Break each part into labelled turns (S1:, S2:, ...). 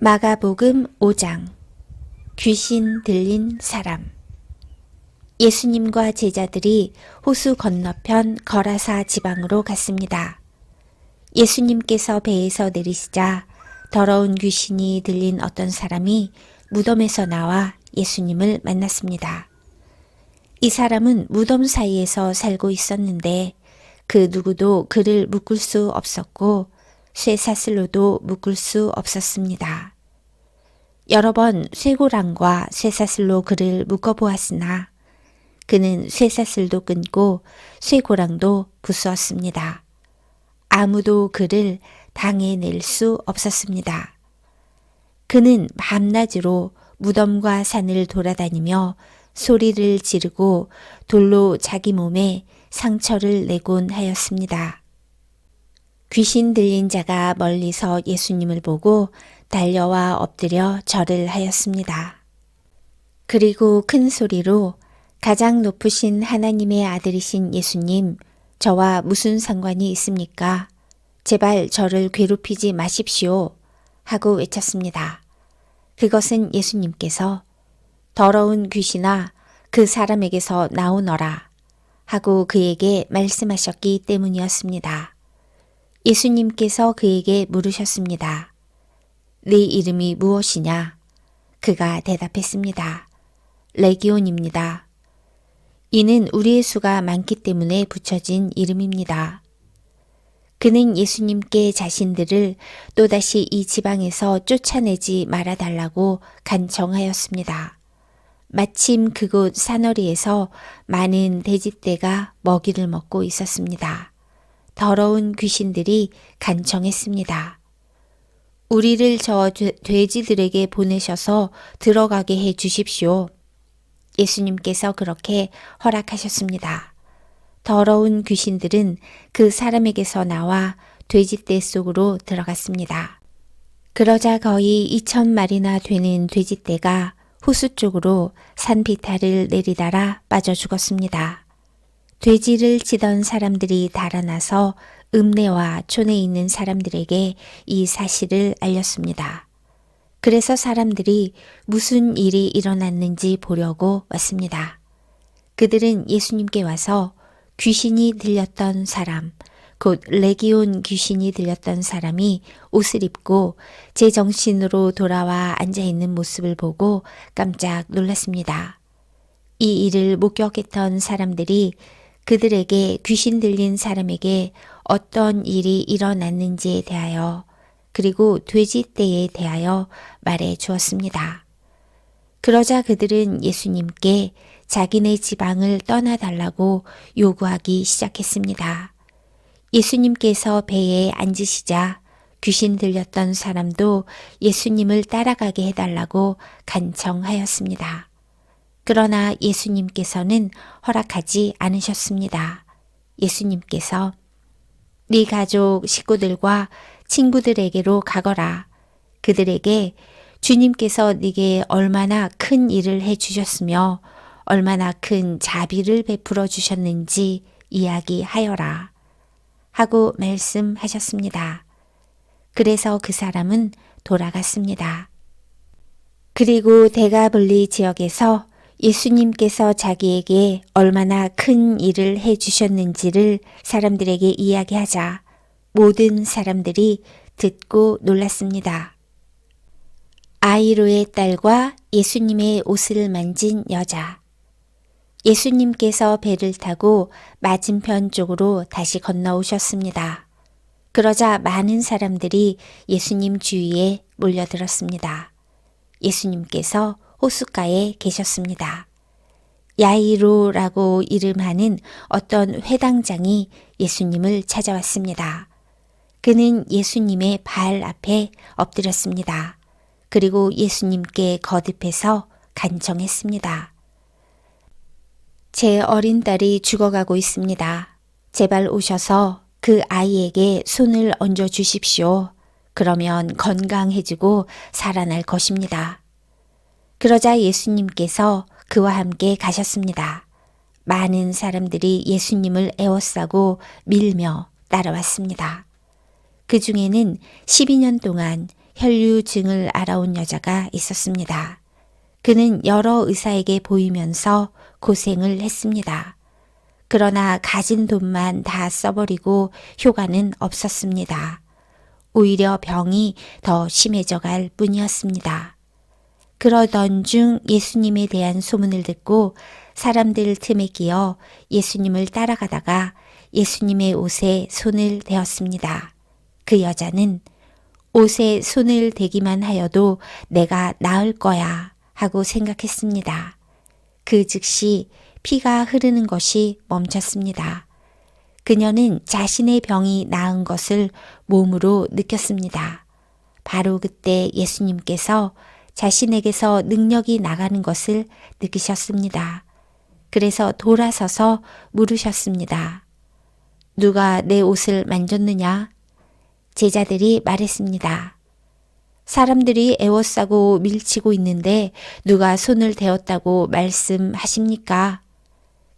S1: 마가복음 5장 귀신 들린 사람. 예수님과 제자들이 호수 건너편 거라사 지방으로 갔습니다. 예수님께서 배에서 내리시자 더러운 귀신이 들린 어떤 사람이 무덤에서 나와 예수님을 만났습니다. 이 사람은 무덤 사이에서 살고 있었는데 그 누구도 그를 묶을 수 없었고 쇠사슬로도 묶을 수 없었습니다. 여러 번 쇠고랑과 쇠사슬로 그를 묶어보았으나 그는 쇠사슬도 끊고 쇠고랑도 부수었습니다. 아무도 그를 당해낼 수 없었습니다. 그는 밤낮으로 무덤과 산을 돌아다니며 소리를 지르고 돌로 자기 몸에 상처를 내곤 하였습니다. 귀신 들린 자가 멀리서 예수님을 보고 달려와 엎드려 절을 하였습니다. 그리고 큰 소리로 가장 높으신 하나님의 아들이신 예수님, 저와 무슨 상관이 있습니까? 제발 저를 괴롭히지 마십시오. 하고 외쳤습니다. 그것은 예수님께서 더러운 귀신아 그 사람에게서 나오너라 하고 그에게 말씀하셨기 때문이었습니다. 예수님께서 그에게 물으셨습니다. 네 이름이 무엇이냐? 그가 대답했습니다. 레기온입니다. 이는 우리의 수가 많기 때문에 붙여진 이름입니다. 그는 예수님께 자신들을 또다시 이 지방에서 쫓아내지 말아달라고 간청하였습니다. 마침 그곳 사너리에서 많은 돼지떼가 먹이를 먹고 있었습니다. 더러운 귀신들이 간청했습니다. 우리를 저 돼지들에게 보내셔서 들어가게 해 주십시오. 예수님께서 그렇게 허락하셨습니다. 더러운 귀신들은 그 사람에게서 나와 돼지떼 속으로 들어갔습니다. 그러자 거의 2,000마리나 되는 돼지떼가 호수 쪽으로 산 비탈을 내리달아 빠져 죽었습니다. 돼지를 치던 사람들이 달아나서 읍내와 촌에 있는 사람들에게 이 사실을 알렸습니다. 그래서 사람들이 무슨 일이 일어났는지 보려고 왔습니다. 그들은 예수님께 와서 귀신이 들렸던 사람, 곧 레기온 귀신이 들렸던 사람이 옷을 입고 제정신으로 돌아와 앉아있는 모습을 보고 깜짝 놀랐습니다. 이 일을 목격했던 사람들이 그들에게 귀신 들린 사람에게 어떤 일이 일어났는지에 대하여 그리고 돼지떼에 대하여 말해 주었습니다. 그러자 그들은 예수님께 자기네 지방을 떠나달라고 요구하기 시작했습니다. 예수님께서 배에 앉으시자 귀신 들렸던 사람도 예수님을 따라가게 해달라고 간청하였습니다. 그러나 예수님께서는 허락하지 않으셨습니다. 예수님께서 네 가족 식구들과 친구들에게로 가거라. 그들에게 주님께서 네게 얼마나 큰 일을 해주셨으며 얼마나 큰 자비를 베풀어 주셨는지 이야기하여라. 하고 말씀하셨습니다. 그래서 그 사람은 돌아갔습니다. 그리고 데가블리 지역에서 예수님께서 자기에게 얼마나 큰 일을 해주셨는지를 사람들에게 이야기하자 모든 사람들이 듣고 놀랐습니다. 아이로의 딸과 예수님의 옷을 만진 여자. 예수님께서 배를 타고 맞은편 쪽으로 다시 건너오셨습니다. 그러자 많은 사람들이 예수님 주위에 몰려들었습니다. 예수님께서 호숫가에 계셨습니다. 야이로라고 이름하는 어떤 회당장이 예수님을 찾아왔습니다. 그는 예수님의 발 앞에 엎드렸습니다. 그리고 예수님께 거듭해서 간청했습니다. 제 어린 딸이 죽어가고 있습니다. 제발 오셔서 그 아이에게 손을 얹어 주십시오. 그러면 건강해지고 살아날 것입니다. 그러자 예수님께서 그와 함께 가셨습니다. 많은 사람들이 예수님을 에워싸고 밀며 따라왔습니다. 그 중에는 12년 동안 혈류증을 알아온 여자가 있었습니다. 그는 여러 의사에게 보이면서 고생을 했습니다. 그러나 가진 돈만 다 써버리고 효과는 없었습니다. 오히려 병이 더 심해져 갈 뿐이었습니다. 그러던 중 예수님에 대한 소문을 듣고 사람들 틈에 끼어 예수님을 따라가다가 예수님의 옷에 손을 대었습니다. 그 여자는 옷에 손을 대기만 하여도 내가 나을 거야 하고 생각했습니다. 그 즉시 피가 흐르는 것이 멈췄습니다. 그녀는 자신의 병이 나은 것을 몸으로 느꼈습니다. 바로 그때 예수님께서 자신에게서 능력이 나가는 것을 느끼셨습니다. 그래서 돌아서서 물으셨습니다. 누가 내 옷을 만졌느냐? 제자들이 말했습니다. 사람들이 애워싸고 밀치고 있는데 누가 손을 대었다고 말씀하십니까?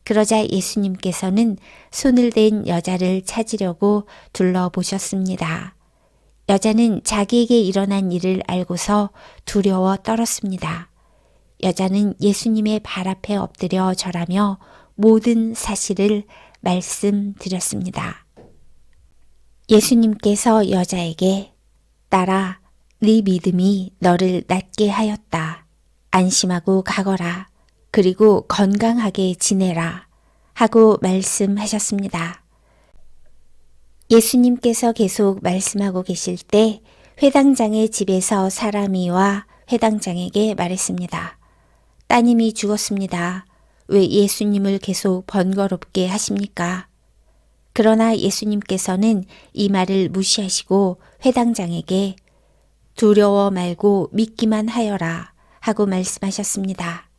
S1: 그러자 예수님께서는 손을 댄 여자를 찾으려고 둘러보셨습니다. 여자는 자기에게 일어난 일을 알고서 두려워 떨었습니다. 여자는 예수님의 발 앞에 엎드려 절하며 모든 사실을 말씀드렸습니다. 예수님께서 여자에게 딸아, 네 믿음이 너를 낫게 하였다. 안심하고 가거라. 그리고 건강하게 지내라. 하고 말씀하셨습니다. 예수님께서 계속 말씀하고 계실 때 회당장의 집에서 사람이 와 회당장에게 말했습니다. 따님이 죽었습니다. 왜 예수님을 계속 번거롭게 하십니까? 그러나 예수님께서는 이 말을 무시하시고 회당장에게 두려워 말고 믿기만 하여라 하고 말씀하셨습니다.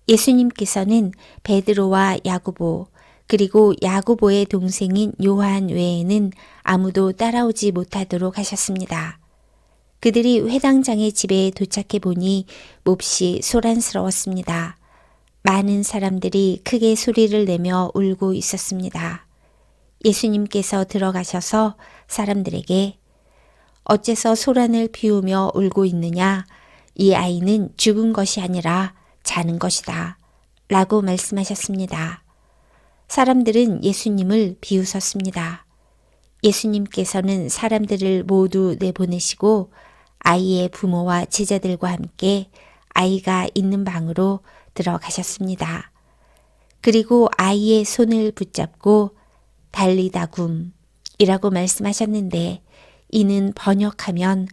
S1: 예수님께서는 베드로와 야고보 그리고 야고보의 동생인 요한 외에는 아무도 따라오지 못하도록 하셨습니다. 그들이 회당장의 집에 도착해 보니 몹시 소란스러웠습니다. 많은 사람들이 크게 소리를 내며 울고 있었습니다. 예수님께서 들어가셔서 사람들에게 어째서 소란을 피우며 울고 있느냐? 이 아이는 죽은 것이 아니라 자는 것이다. 라고 말씀하셨습니다. 사람들은 예수님을 비웃었습니다. 예수님께서는 사람들을 모두 내보내시고 아이의 부모와 제자들과 함께 아이가 있는 방으로 들어가셨습니다. 그리고 아이의 손을 붙잡고 달리다굼이라고 말씀하셨는데 이는 번역하면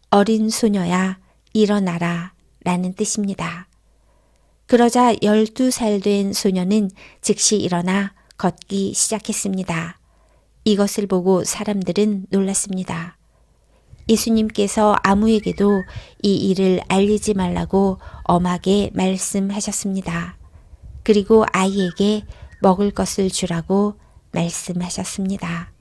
S1: 어린 소녀야 일어나라 라는 뜻입니다. 그러자 12살 된 소녀는 즉시 일어나 걷기 시작했습니다. 이것을 보고 사람들은 놀랐습니다. 예수님께서 아무에게도 이 일을 알리지 말라고 엄하게 말씀하셨습니다. 그리고 아이에게 먹을 것을 주라고 말씀하셨습니다.